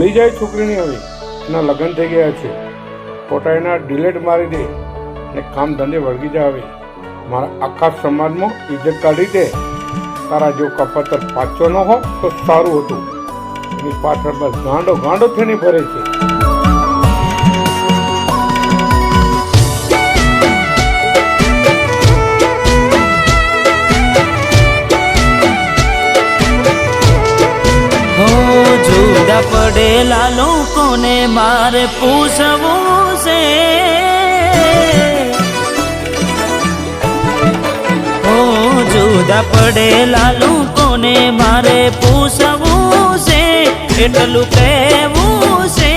ભૂલી જાય છોકરીની હવે એના લગ્ન થઈ ગયા છે, ખોટા એના ડિલેટ મારી દે ને કામ ધંધે વળગી જાય. હવે મારા આખા સમાજમાં ઇજ્જત કાઢી દે. તારા જો કપતર પાછો ન હો તો સારું હતું. એની પાછળ બસ ગાંડો ગાંડો થઈને ફરે છે. જુદા પડેલા લોકોને મારે પૂછવું છે. જુદા પડેલા લોકોને મારે પૂછવું છે, એટલું કહેવું છે.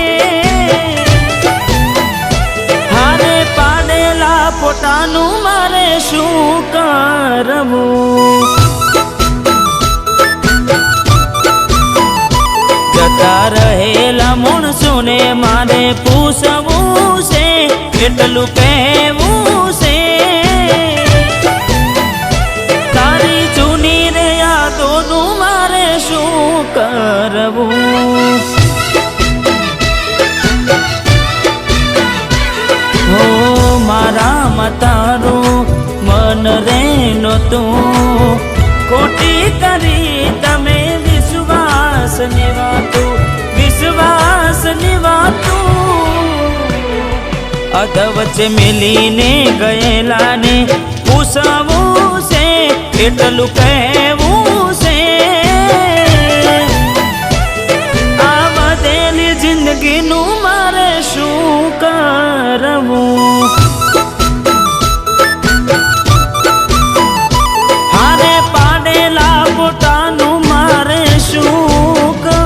હારે પાડેલા પોતાનું મારે શું કરવું? જતા રહેલા માણસોને મારે પૂછવું છે, એટલું કહેવું છે. તારી જૂની રે યાદોનું મારે શું કરવું? હો મારા તારું મન રે નહોતું, ખોટી કરી તમે વિશ્વાસ ની વાતું. અધ વચ્ચે મિલીને ગયેલા ને પૂછવું છે, એટલું કહેવું છે. આ બદલી જિંદગીનું મારે શું કરવું? હારે પાડેલા પોતાનું મારે શું કરવું?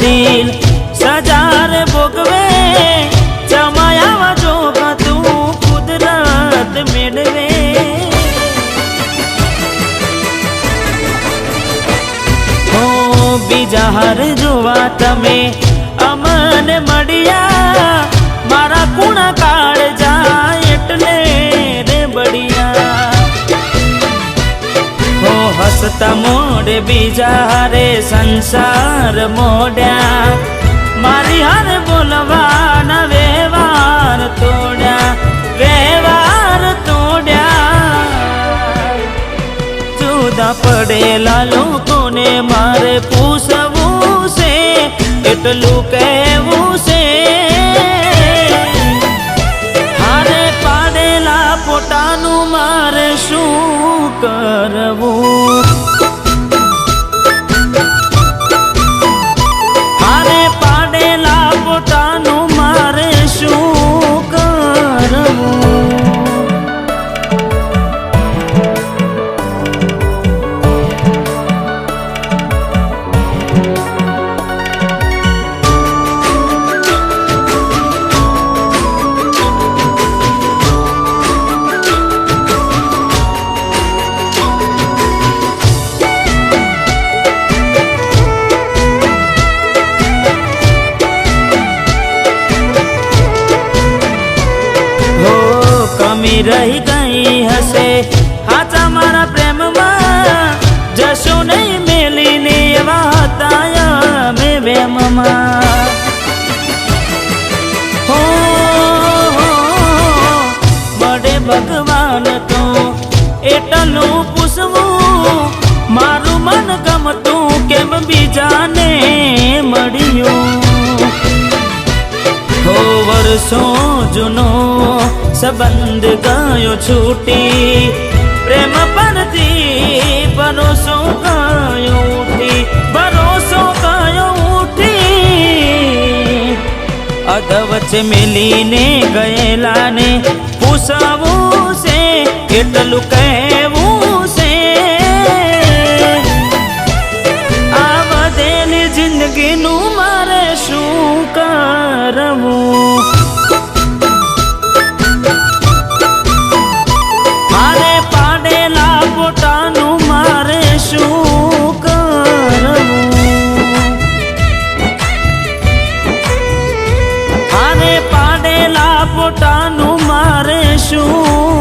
દિલ સજાર ભોગવે, જમાયા જોગ તું કુદરત મેળવે. હો બીજા હાર જોવા તમે અમને મળ્યા, મારા કુણા કાળ જાય એટલે રે બળિયા. હો હસતા મોડે બીજા હારે સંસાર મોડ્યા, મારી હારે બોલવાના વ્યવહાર તોડ્યા. જુદા પડેલા લોકોને મારે પૂછવું છે, એટલું કહેવું છે. હારે પાડેલા પોતાનું મારે શું કરવું? હારે પાડેલા પોતાનું મારે શું કરવું? કમી રહી ગઈ હશે હાચા મારા પ્રેમમાં, જશો નહીં મેલીને એવા હતા મેં વેમમાં. હો મળે ભગવાન તો એટલું પૂછવું, મારું મન ગમતું કેમ બીજાને મળ્યું? હો વર્ષો જૂનો સંબંધ ગયો છૂટી, પ્રેમ પરથી ભરોસો ગયો ઉઠી. અધ વચ્ચે મિલીને ગયેલા ને પૂછવું છે, એટલું કહેવું છે. આ બધે જિંદગીનું મારે શું કરવું? મારે પાડેલા પોતાનું મારે શું કરવું? મારે પાડેલા પોતાનું મારે શું